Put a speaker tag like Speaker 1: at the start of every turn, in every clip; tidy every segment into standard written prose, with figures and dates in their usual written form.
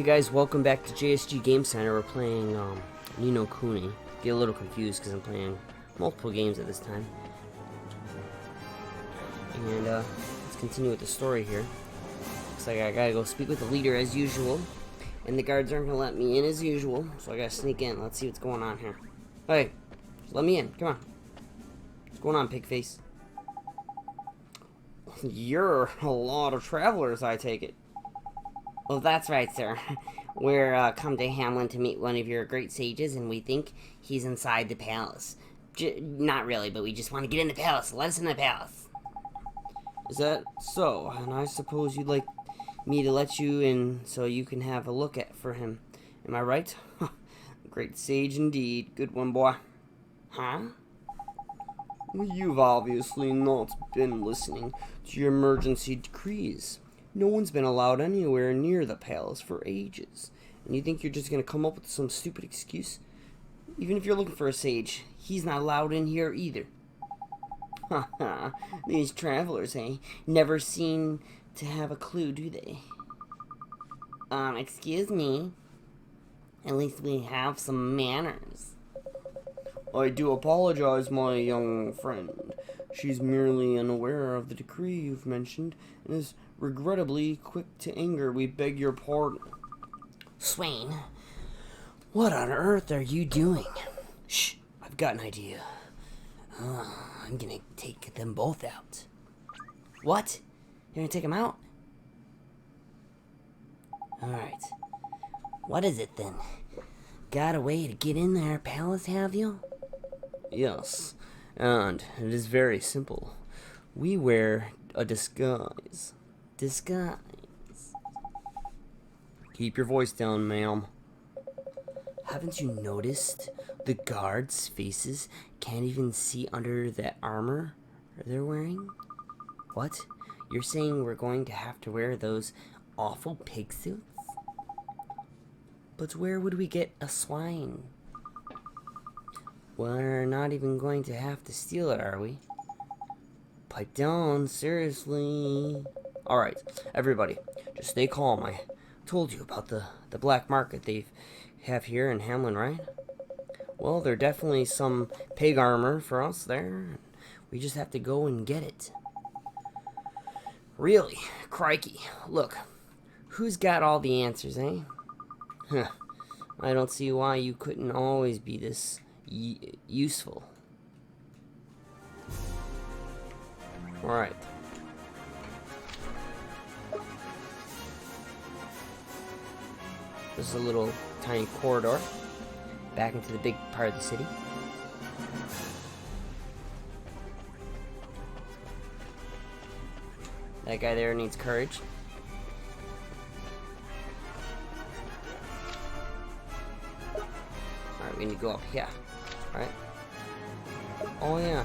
Speaker 1: guys, welcome back to JSG Game Center. We're playing Kuni. Get a little confused because I'm playing multiple games at this time. And let's continue with the story here. Looks like I gotta go speak with the leader as usual. And the guards aren't gonna let me in as usual, so I gotta sneak in. Let's see what's going on here. Hey, let me in. Come on. What's going on, pig face? You're a lot of travelers, I take it. Well, that's right, sir. We're come to Hamlin to meet one of your great sages, and we think he's inside the palace. Not really, but we just want to get in the palace. Let us in the palace. Is that so? And I suppose you'd like me to let you in so you can have a look for him. Am I right? Great sage indeed. Good one, boy. Huh? You've obviously not been listening to your emergency decrees. No one's been allowed anywhere near the palace for ages. And you think you're just going to come up with some stupid excuse? Even if you're looking for a sage, he's not allowed in here either. Haha, these travelers, eh? Never seem to have a clue, do they? Excuse me. At least we have some manners. I do apologize, my young friend. She's merely unaware of the decree you've mentioned and is regrettably quick to anger. We beg your pardon. Swaine, what on earth are you doing? Shh, I've got an idea. I'm gonna take them both out. What? You're gonna take them out? Alright. What is it then? Got a way to get in their palace, have you? Yes, and it is very simple. We wear a disguise. Disguise. Keep your voice down, ma'am. Haven't you noticed the guards' faces can't even see under that armor they're wearing? What? You're saying we're going to have to wear those awful pig suits? But where would we get a swine? We're not even going to have to steal it, are we? Pipe down, seriously. Alright, everybody, just stay calm. I told you about the black market they have here in Hamlin, right? Well, there's definitely some pig armor for us there. We just have to go and get it. Really? Crikey. Look, who's got all the answers, eh? Huh. I don't see why you couldn't always be this useful. Alright. This is a little tiny corridor back into the big part of the city. That guy there needs courage. Alright, we need to go up here. Alright. Oh yeah.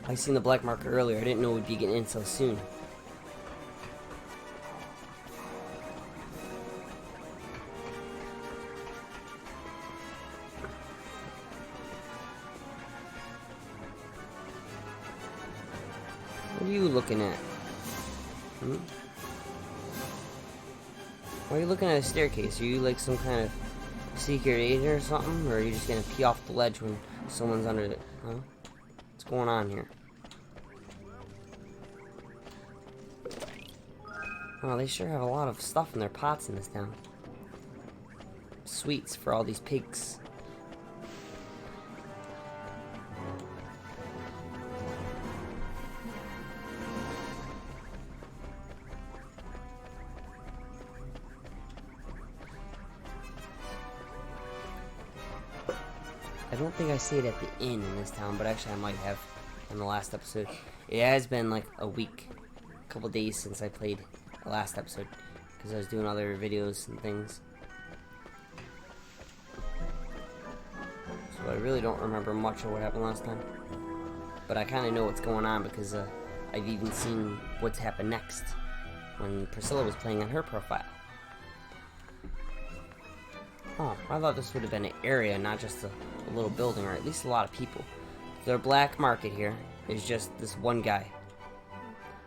Speaker 1: I seen the black market earlier. I didn't know we'd be getting in so soon. What are you looking at? Why are you looking at a staircase? Are you like some kind of secret agent or something? Or are you just gonna pee off the ledge when someone's under it? Huh? What's going on here? Oh, they sure have a lot of stuff in their pots in this town. Sweets for all these pigs. I don't think I stayed at the inn in this town, but actually I might have in the last episode. It has been like a week, a couple days since I played the last episode, because I was doing other videos and things. So I really don't remember much of what happened last time. But I kind of know what's going on because I've even seen what's happened next when Priscilla was playing on her profile. Oh, I thought this would have been an area, not just a little building, or at least a lot of people. Their black market here is just this one guy.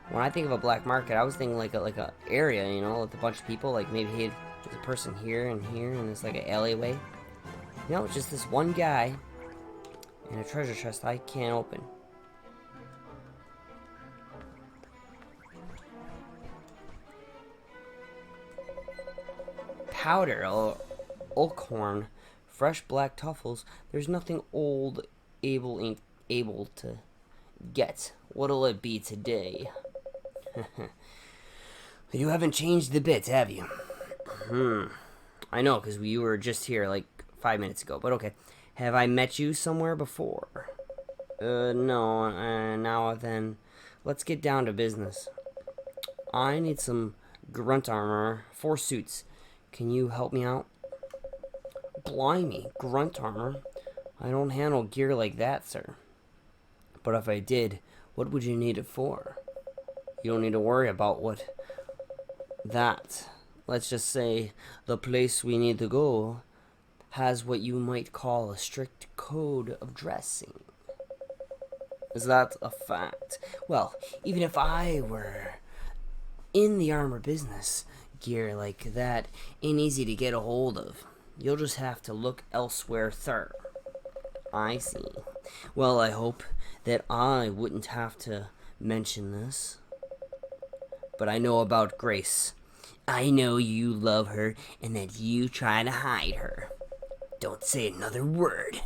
Speaker 1: When I think of a black market, I was thinking like a area, you know, with a bunch of people. Like maybe there's a person here, and it's like an alleyway. No, it's just this one guy and a treasure chest I can't open. Powder, oak horn, fresh black truffles. There's nothing old ain't able to get. What'll it be today? You haven't changed a bit, have you? I know, because we were just here like 5 minutes ago, but okay. Have I met you somewhere before? No. Now then, let's get down to business. I need some grunt armor, 4 suits. Can you help me out? Blimey, grunt armor? I don't handle gear like that, sir. But if I did, what would you need it for? You don't need to worry about that. Let's just say the place we need to go has what you might call a strict code of dressing. Is that a fact? Well, even if I were in the armor business, gear like that ain't easy to get a hold of. You'll just have to look elsewhere, sir. I see. Well, I hope that I wouldn't have to mention this, but I know about Grace. I know you love her and that you try to hide her. Don't say another word.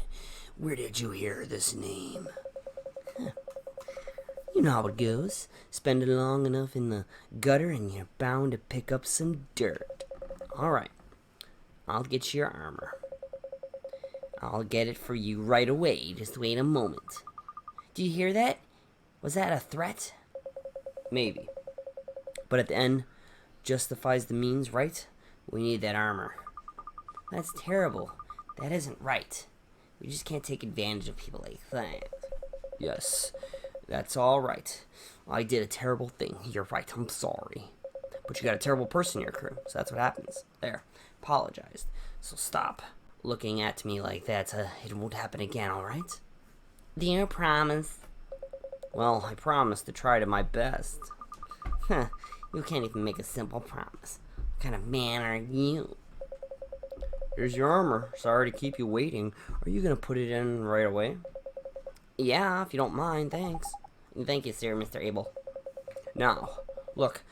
Speaker 1: Where did you hear this name? You know how it goes. Spend it long enough in the gutter and you're bound to pick up some dirt. Alright. I'll get you your armor. I'll get it for you right away. Just wait a moment. Do you hear that? Was that a threat? Maybe. But at the end, justifies the means, right? We need that armor. That's terrible. That isn't right. We just can't take advantage of people like that. Yes, that's all right. I did a terrible thing. You're right, I'm sorry. But you got a terrible person in your crew, so that's what happens. There, apologized. So stop looking at me like that. It won't happen again, all right? Do you promise? Well, I promise to try to my best. Huh, you can't even make a simple promise. What kind of man are you? Here's your armor. Sorry to keep you waiting. Are you gonna put it in right away? Yeah, if you don't mind, thanks. Thank you, sir, Mr. Abel. Now, look,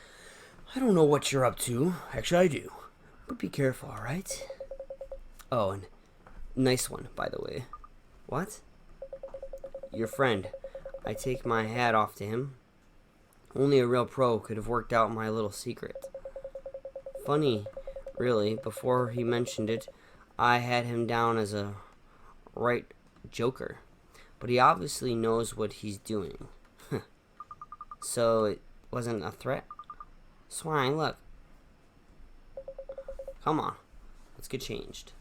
Speaker 1: I don't know what you're up to. Actually, I do. But be careful, alright? Oh, and nice one, by the way. What? Your friend. I take my hat off to him. Only a real pro could have worked out my little secret. Funny, really, before he mentioned it, I had him down as a right joker. But he obviously knows what he's doing. So it wasn't a threat? Swaine, look. Come on. Let's get changed.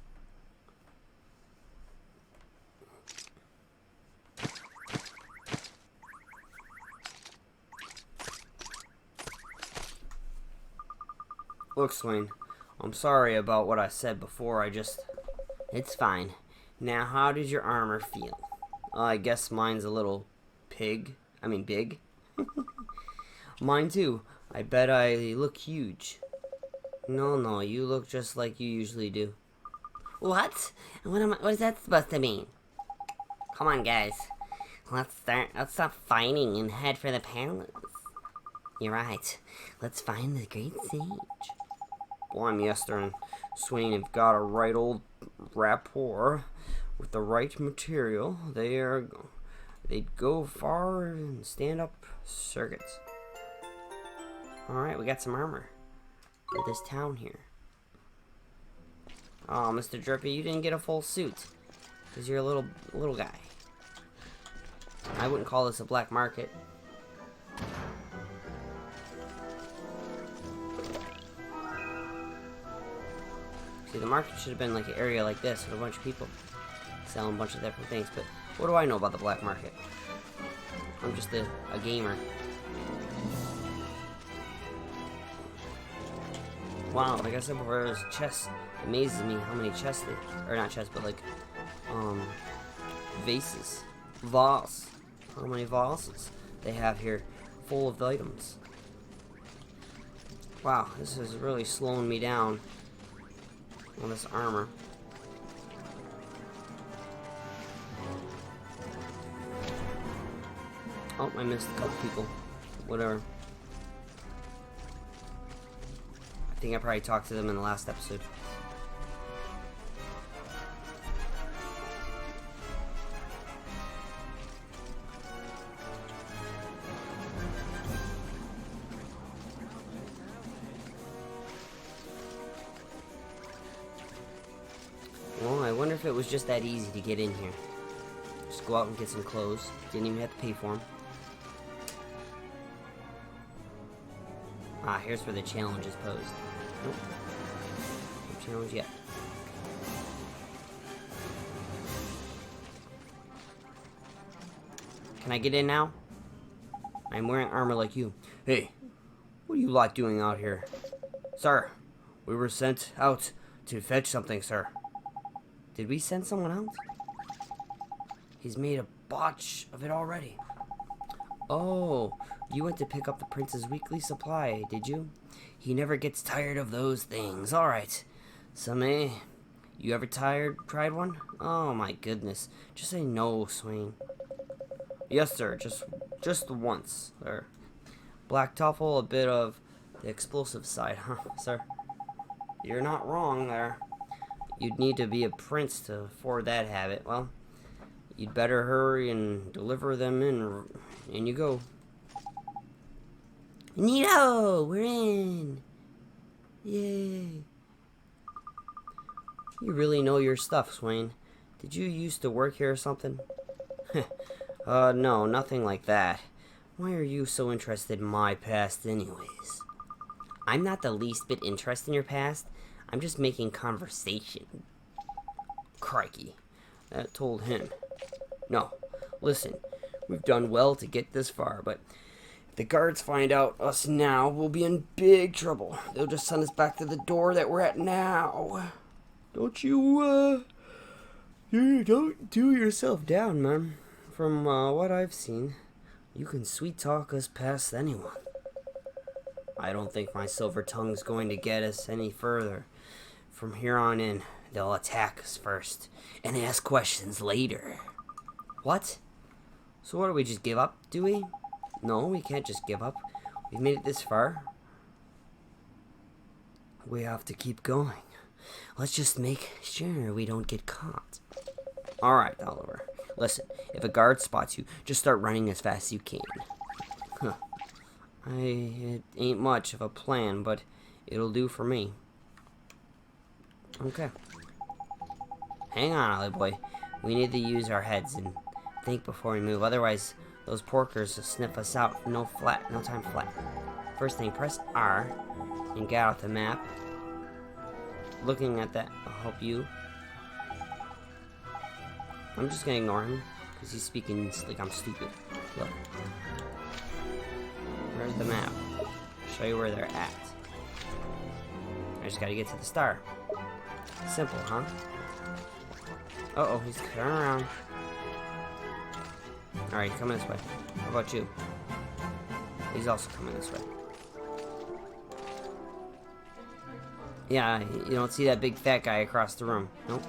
Speaker 1: Look, Swaine, I'm sorry about what I said before. It's fine. Now, how does your armor feel? I guess mine's a little big. Mine too. I bet I look huge. No, you look just like you usually do. What? What is that supposed to mean? Come on, guys. Let's stop fighting and head for the palace. You're right. Let's find the great sage. Blimey, Esther and Swaine have got a right old rapport. With the right material, they'd go far and stand up circuits. Alright, we got some armor for this town here. Oh, Mr. Drippy, you didn't get a full suit. Because you're a little guy. I wouldn't call this a black market. See, the market should have been like an area like this with a bunch of people selling a bunch of different things, but what do I know about the black market? I'm just a gamer. Wow, like I said before, there's chests. It amazes me how many chests or not chests, but like, vases. Vase. How many vases they have here full of items. Wow, this is really slowing me down on this armor. Oh, I missed a couple people. Whatever. I think I probably talked to them in the last episode. Well, I wonder if it was just that easy to get in here. Just go out and get some clothes. Didn't even have to pay for them. Ah, here's where the challenge is posed. Nope. No challenge yet. Can I get in now? I'm wearing armor like you. Hey, what do you like doing out here? Sir, we were sent out to fetch something, sir. Did we send someone out? He's made a botch of it already. Oh, you went to pick up the prince's weekly supply, did you? He never gets tired of those things. Alright. Same. You ever tried one? Oh my goodness. Just say no, Swaine. Yes, sir. Just once, sir. Black truffle, a bit of the explosive side, huh, sir? You're not wrong there. You'd need to be a prince to afford that habit. Well, you'd better hurry and deliver them in. In you go. Neato! We're in! Yay! You really know your stuff, Swaine. Did you used to work here or something? No, nothing like that. Why are you so interested in my past anyways? I'm not the least bit interested in your past. I'm just making conversation. Crikey. That told him. No, listen. We've done well to get this far, but if the guards find out us now, we'll be in big trouble. They'll just send us back to the door that we're at now. Don't you don't do yourself down, man. From what I've seen, you can sweet talk us past anyone. I don't think my silver tongue's going to get us any further. From here on in, they'll attack us first and ask questions later. What? So what, do we just give up, do we? No, we can't just give up. We've made it this far. We have to keep going. Let's just make sure we don't get caught. Alright, Oliver. Listen, if a guard spots you, just start running as fast as you can. Huh. It ain't much of a plan, but it'll do for me. Okay. Hang on, Ollie boy. We need to use our heads and think before we move. Otherwise, those porkers will sniff us out. No time flat. First thing, press R and get out the map. Looking at that, I'll help you. I'm just gonna ignore him because he's speaking like I'm stupid. Look. Where's the map? Show you where they're at. I just gotta get to the star. Simple, huh? Uh-oh, he's turning around. Alright, coming this way. How about you? He's also coming this way. Yeah, you don't see that big fat guy across the room. Nope.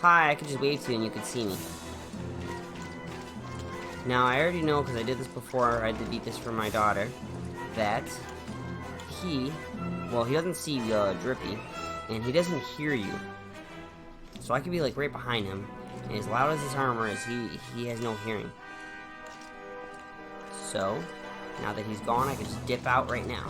Speaker 1: Hi, I could just wave to you and you could see me. Now, I already know, because I did this before, I had to beat this for my daughter, that he doesn't see Drippy, and he doesn't hear you. So I could be, like, right behind him, and as loud as his armor is, he has no hearing. So, now that he's gone, I can just dip out right now.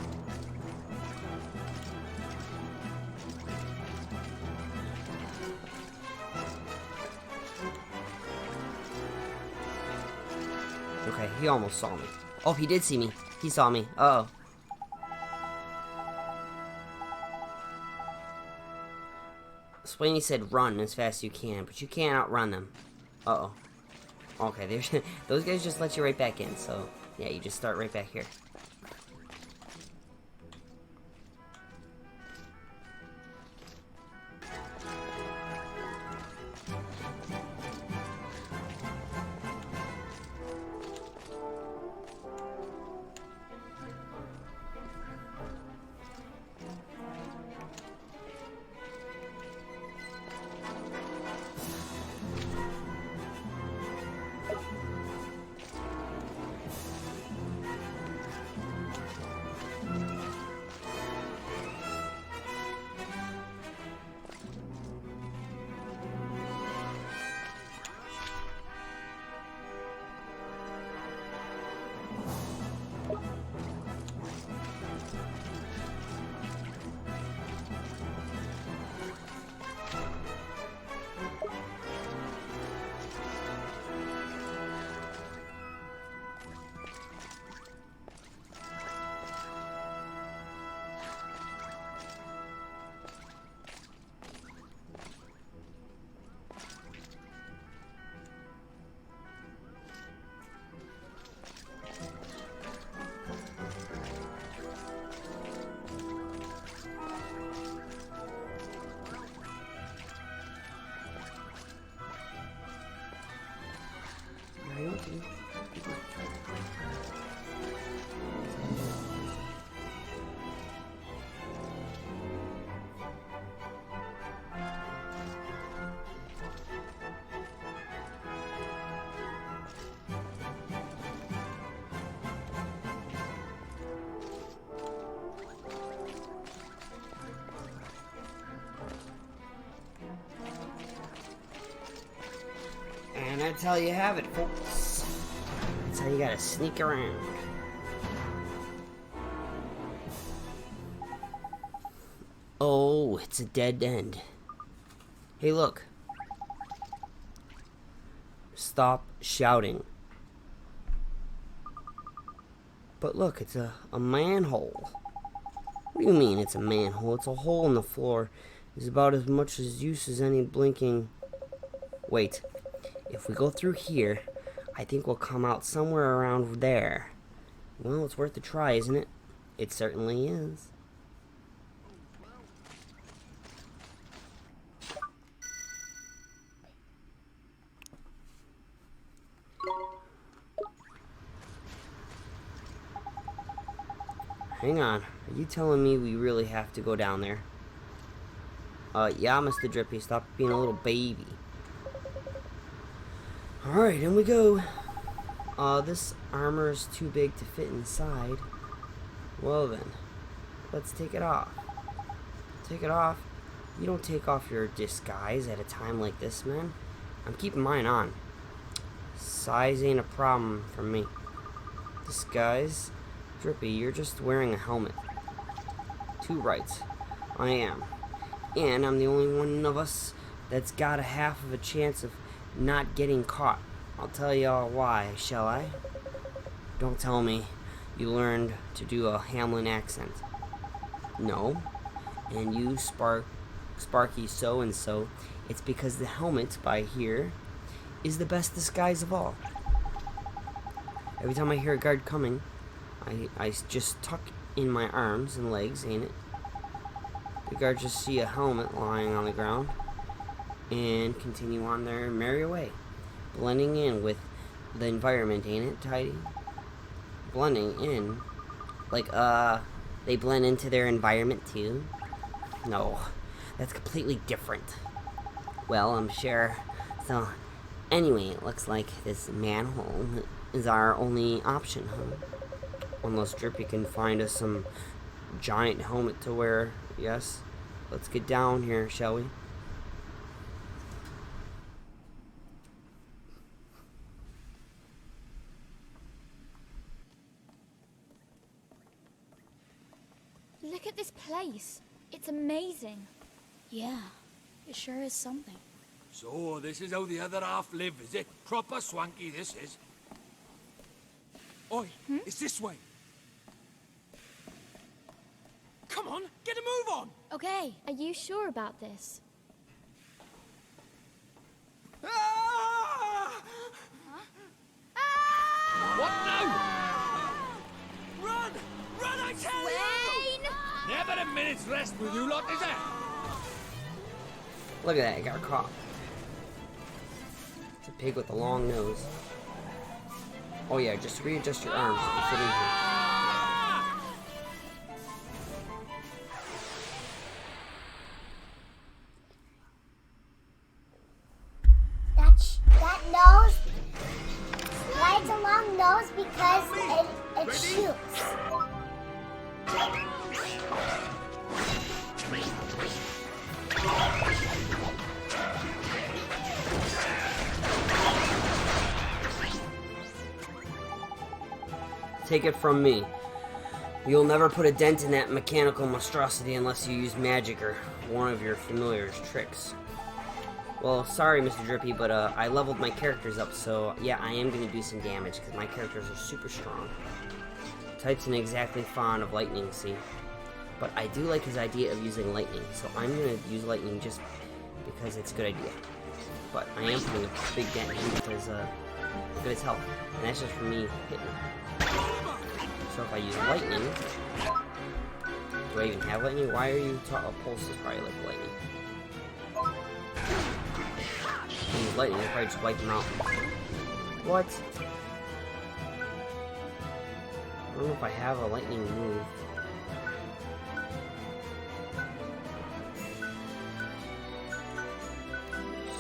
Speaker 1: Okay, he almost saw me. Oh, he did see me. He saw me. Uh-oh. Swaine said run as fast as you can, but you can't outrun them. Uh-oh. Okay, those guys just let you right back in, so yeah, you just start right back here. And that's how you have it, folks. That's how you gotta sneak around. Oh, it's a dead end. Hey, look. Stop shouting. But look, it's a manhole. What do you mean it's a manhole? It's a hole in the floor. It's about as much use as any blinking... Wait. If we go through here, I think we'll come out somewhere around there. Well, it's worth a try, isn't it? It certainly is. Hang on. Are you telling me we really have to go down there? Yeah, Mr. Drippy, stop being a little baby. Alright, in we go. This armor is too big to fit inside. Well then, let's take it off. Take it off? You don't take off your disguise at a time like this, man. I'm keeping mine on. Size ain't a problem for me. Disguise? Drippy, you're just wearing a helmet. Two rights. I am. And I'm the only one of us that's got a half of a chance of not getting caught. I'll tell y'all why, shall I? Don't tell me you learned to do a Hamlin accent. No. And you, Sparky so-and-so, it's because the helmet by here is the best disguise of all. Every time I hear a guard coming, I just tuck in my arms and legs, ain't it? The guards just see a helmet lying on the ground and continue on their merry way, blending in with the environment, ain't it, Tidy? Blending in? Like, they blend into their environment too? No, that's completely different. Well, I'm sure. So, anyway, it looks like this manhole is our only option, huh? Unless Drippy can find us some giant helmet to wear. Yes? Let's get down here, shall we?
Speaker 2: Look at this place. It's amazing.
Speaker 3: Yeah, it sure is something.
Speaker 4: So, this is how the other half live, is it? Proper swanky, this is. Oi, it's this way. Come on, get a move on!
Speaker 2: Okay, are you sure about this?
Speaker 4: Ah!
Speaker 2: Ah!
Speaker 4: What now? Run! Run, I tell
Speaker 2: Swaine!
Speaker 4: you! Never a minute's rest with you lot, is there?
Speaker 1: Look at that, I got caught. It's a pig with a long nose. Oh yeah, just readjust your arms to fit in here.
Speaker 5: That nose slides along nose because it shoots.
Speaker 1: Take it from me. You'll never put a dent in that mechanical monstrosity unless you use magic or one of your familiar's tricks. Well, sorry, Mr. Drippy, but I leveled my characters up, so yeah, I am going to do some damage, because my characters are super strong. Type's not exactly fond of lightning, see? But I do like his idea of using lightning, so I'm going to use lightning just because it's a good idea. But I am putting a big dent in because look at his health, and that's just for me hitting him. So if I use lightning... Do I even have lightning? Why are you Pulse is probably like lightning. Use lightning, I'll probably just wipe him out. What? I don't know if I have a lightning move.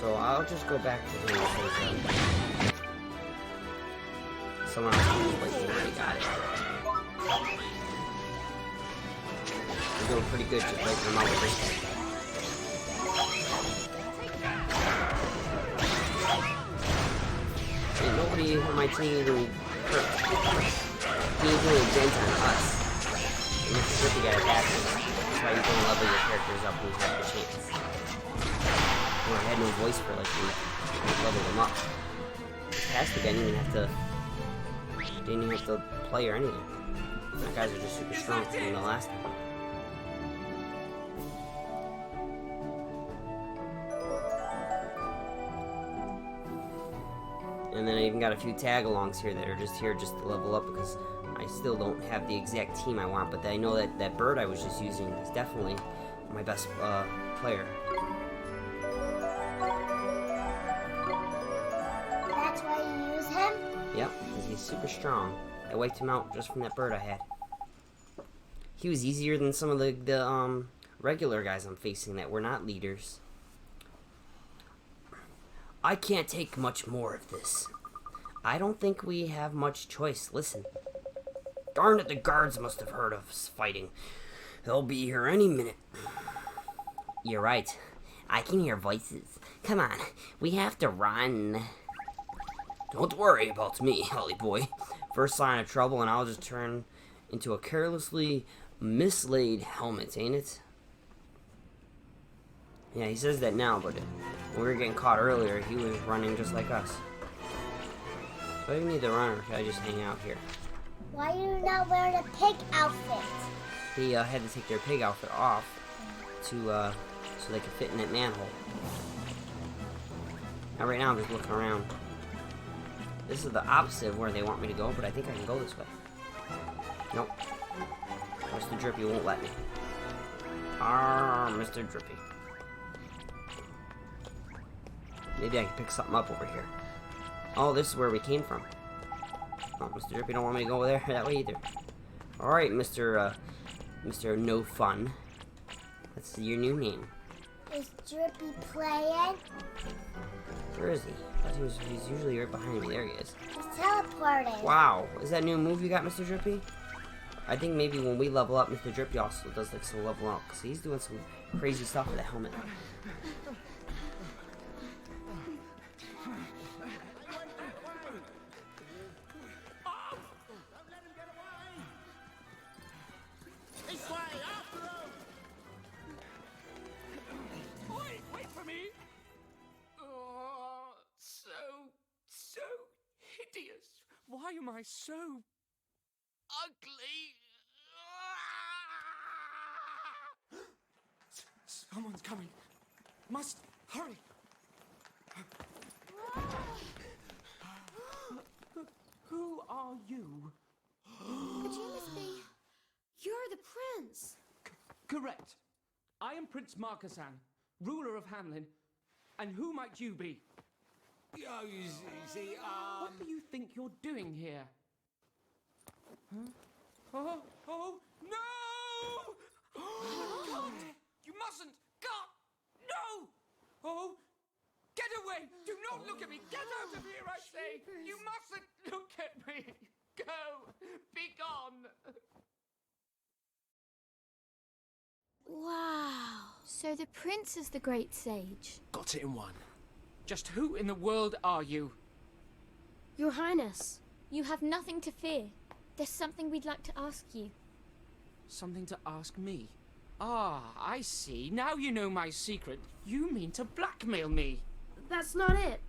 Speaker 1: So I'll just go back to him because someone else who's lightning already got it. We're doing pretty good just wiping him out with this. Drippy on my team even hurt. He ain't doing a dent on us. And Mr. Drippy got attached. That's why you can level your characters up when you have the chance. Well, I had no voice for like a week. I leveled them up. Past again, didn't even have to play or anything. My guys are just super strong from the last one. And then I even got a few tag-alongs here that are just here just to level up because I still don't have the exact team I want, but I know that that bird I was just using is definitely my best player.
Speaker 5: That's why you use him?
Speaker 1: Yep, because he's super strong. I wiped him out just from that bird I had. He was easier than some of the regular guys I'm facing that were not leaders. I can't take much more of this. I don't think we have much choice. Listen. Darn it, the guards must have heard of us fighting. They'll be here any minute. You're right. I can hear voices. Come on, we have to run. Don't worry about me, Holly boy. First sign of trouble and I'll just turn into a carelessly mislaid helmet, ain't it? Yeah, he says that now, but when we were getting caught earlier, he was running just like us. So I need to run, or should I just hang out here?
Speaker 5: Why are you not wearing a pig outfit?
Speaker 1: They had to take their pig outfit off to so they could fit in that manhole. Now right now I'm just looking around. This is the opposite of where they want me to go, but I think I can go this way. Nope. Mr. Drippy won't let me. Mr. Drippy. Maybe I can pick something up over here. Oh, this is where we came from. Oh, Mr. Drippy don't want me to go over there that way either. Alright, Mr. No Fun. That's your new name.
Speaker 5: Is Drippy playing?
Speaker 1: Where is he? I thought he's usually right behind me. There he is.
Speaker 5: He's teleporting.
Speaker 1: Wow. Is that a new move you got, Mr. Drippy? I think maybe when we level up, Mr. Drippy also does like some level up. Because he's doing some crazy stuff with the helmet.
Speaker 4: Wait for me! Oh, so hideous. Why am I so ugly? Someone's coming. Must hurry. Who are you?
Speaker 2: But you must be... You're the prince.
Speaker 6: Correct. I am Prince Marcasan, ruler of Hamlin. And who might you be?
Speaker 4: Oh, you see,
Speaker 6: What do you think you're doing here? Huh? Oh, no! Oh, God! You mustn't! God! No! Oh! Get away! Do not look at me! Get out of here, I say! You mustn't look at me! Go! Be gone!
Speaker 2: Wow. So the prince is the great sage.
Speaker 7: Got it in one.
Speaker 6: Just who in the world are you?
Speaker 3: Your Highness.
Speaker 2: You have nothing to fear. There's something we'd like to ask you.
Speaker 6: Something to ask me? Ah, I see. Now you know my secret. You mean to blackmail me?
Speaker 3: That's not it.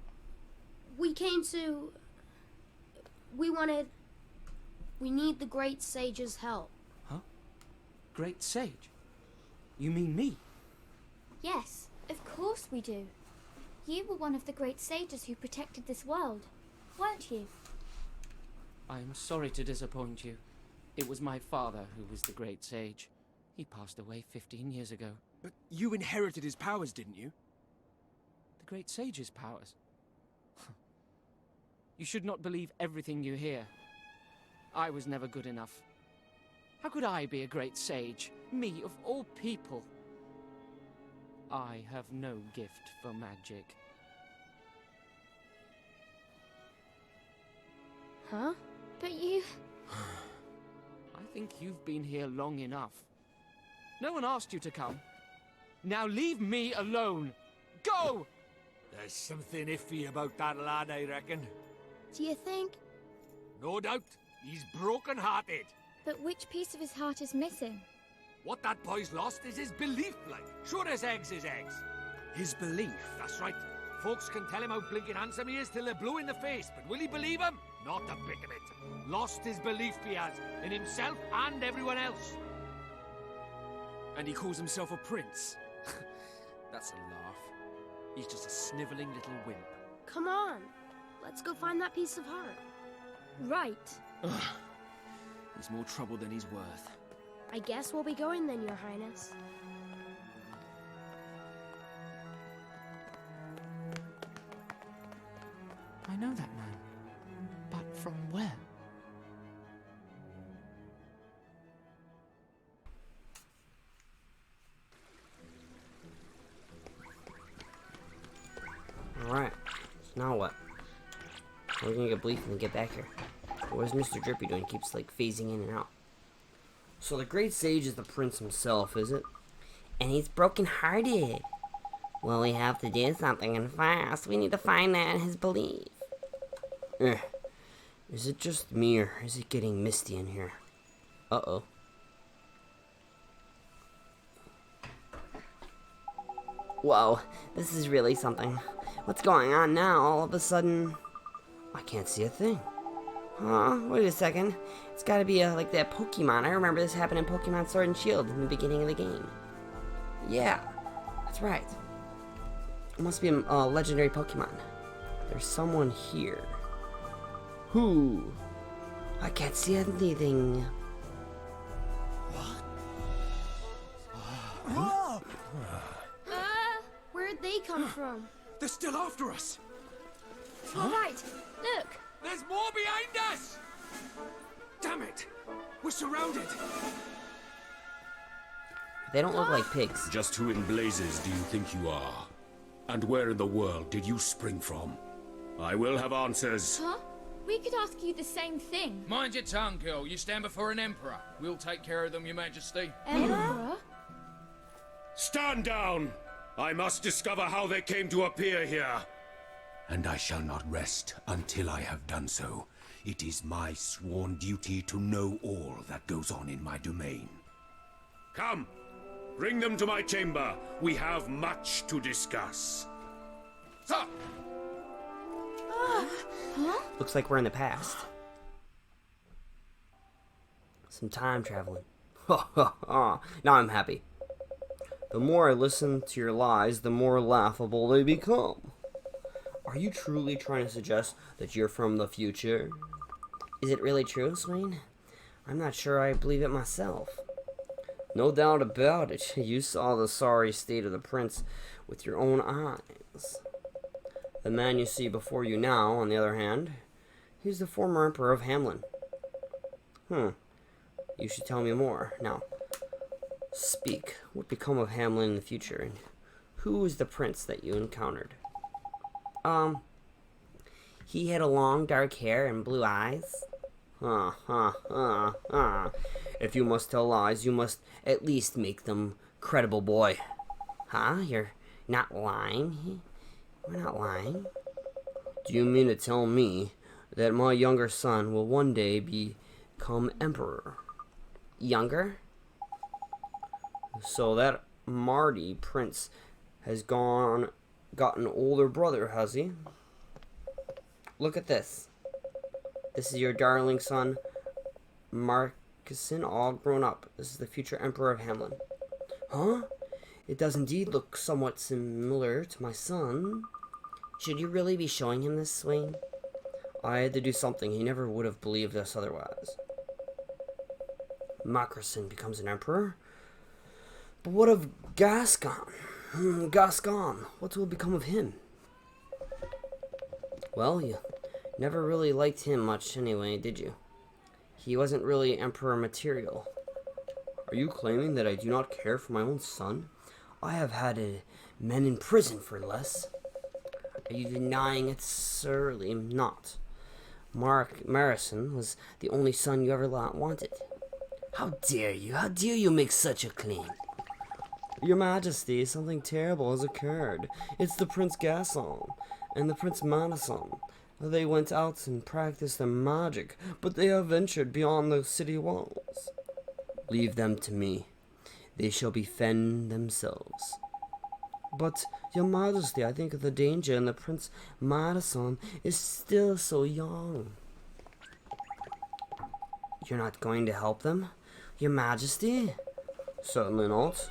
Speaker 3: We came to... We need the great sage's help.
Speaker 6: Huh? Great sage? You mean me?
Speaker 2: Yes, of course we do. You were one of the great sages who protected this world, weren't you?
Speaker 6: I am sorry to disappoint you. It was my father who was the great sage. He passed away 15 years ago.
Speaker 7: But you inherited his powers, didn't you?
Speaker 6: The great sage's powers? You should not believe everything you hear. I was never good enough. How could I be a great sage? Me, of all people. I have no gift for magic.
Speaker 3: Huh?
Speaker 2: But you...
Speaker 6: I think you've been here long enough. No one asked you to come. Now leave me alone. Go!
Speaker 4: There's something iffy about that lad, I reckon.
Speaker 3: Do you think?
Speaker 4: No doubt, he's broken-hearted.
Speaker 2: But which piece of his heart is missing?
Speaker 4: What that boy's lost is his belief, like. Sure as eggs is eggs.
Speaker 7: His belief.
Speaker 4: That's right. Folks can tell him how blinking handsome he is till they're blue in the face, but will he believe him? Not a bit of it. Lost his belief he has, in himself and everyone else.
Speaker 7: And he calls himself a prince. That's a laugh. He's just a snivelling little wimp.
Speaker 3: Come on. Let's go find that piece of heart.
Speaker 2: Right.
Speaker 7: He's more trouble than he's worth.
Speaker 3: I guess we'll be going then, Your Highness.
Speaker 6: I know that man. But from where?
Speaker 1: Alright. So now what? We're gonna get Bleak and get back here. What is Mr. Drippy doing? He keeps like phasing in and out. So the Great Sage is the prince himself, is it? And he's broken-hearted. Well, we have to do something, and fast. We need to find that in his belief. Is it just me, or is it getting misty in here? Uh-oh. Whoa, this is really something. What's going on now? All of a sudden, I can't see a thing. Huh? Wait a second. It's gotta be like that Pokemon. I remember this happened in Pokemon Sword and Shield in the beginning of the game. Yeah, that's right. It must be a legendary Pokemon. There's someone here. Who? I can't see anything.
Speaker 3: Where'd they come from?
Speaker 7: They're still after us!
Speaker 2: All right. Look.
Speaker 4: There's more behind us!
Speaker 7: Damn it! We're surrounded!
Speaker 1: They don't look like pigs.
Speaker 8: Just who in blazes do you think you are? And where in the world did you spring from? I will have answers.
Speaker 2: Huh? We could ask you the same thing.
Speaker 9: Mind your tongue, girl. You stand before an emperor. We'll take care of them, your majesty.
Speaker 2: Emperor?
Speaker 8: Stand down! I must discover how they came to appear here. And I shall not rest until I have done so. It is my sworn duty to know all that goes on in my domain. Come! Bring them to my chamber. We have much to discuss.
Speaker 9: Sir!
Speaker 1: Looks like we're in the past. Some time traveling. Now I'm happy. The more I listen to your lies, the more laughable they become. Are you truly trying to suggest that you're from the future? Is it really true, Swaine? I'm not sure I believe it myself. No doubt about it. You saw the sorry state of the prince with your own eyes. The man you see before you now, on the other hand, he's the former emperor of Hamlin. You should tell me more. Now, speak. What become of Hamlin in the future, and who is the prince that you encountered? He had a long dark hair and blue eyes. If you must tell lies, you must at least make them credible, boy. Huh? You're not lying? We're not lying. Do you mean to tell me that my younger son will one day become emperor? Younger? So that Marty prince has got an older brother, has he? Look at this. This is your darling son, Marcusson, all grown up. This is the future emperor of Hamlin. Huh? It does indeed look somewhat similar to my son. Should you really be showing him this, Swaine? I had to do something. He never would have believed us otherwise. Marcusson becomes an emperor? But what of Gascon? Gascon, what will become of him? Well, you never really liked him much anyway, did you? He wasn't really emperor material. Are you claiming that I do not care for my own son? I have had men in prison for less. Are you denying it? Surely not. Marcusson was the only son you ever wanted. How dare you? How dare you make such a claim? Your Majesty, something terrible has occurred. It's the Prince Gasson and the Prince Madison They went out and practiced their magic, but they have ventured beyond the city walls. Leave them to me. They shall defend themselves. But, your majesty, I think of the danger, and the Prince Madison is still so young. You're not going to help them, your majesty? Certainly not.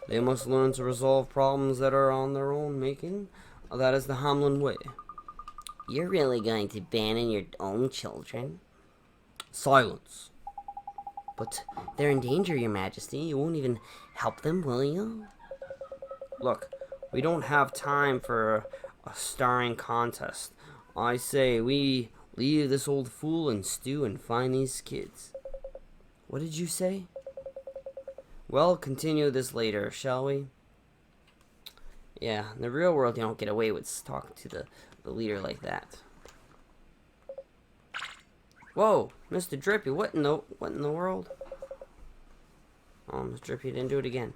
Speaker 1: They must learn to resolve problems that are on their own making. That is the Hamlin way. You're really going to abandon your own children? Silence. But they're in danger, your majesty. You won't even help them, will you? Look, we don't have time for a starring contest. I say we leave this old fool and stew and find these kids. What did you say? Well, continue this later, shall we? Yeah, in the real world, you don't get away with talking to the leader like that. Whoa, Mr. Drippy, what in the world? Oh, Mr. Drippy didn't do it again.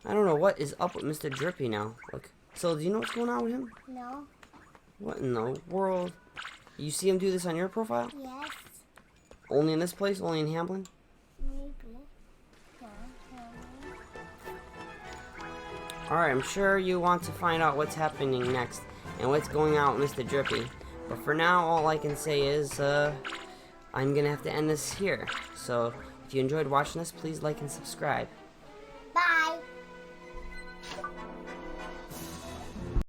Speaker 1: I don't know what is up with Mr. Drippy now. Look, so do you know what's going on with him?
Speaker 5: No.
Speaker 1: What in the world? You see him do this on your profile?
Speaker 5: Yes.
Speaker 1: Only in this place? Only in Hamlin?
Speaker 5: Maybe. No.
Speaker 1: Alright, I'm sure you want to find out what's happening next and what's going on with Mr. Drippy. But for now, all I can say is, I'm gonna have to end this here. So, if you enjoyed watching this, please like and subscribe.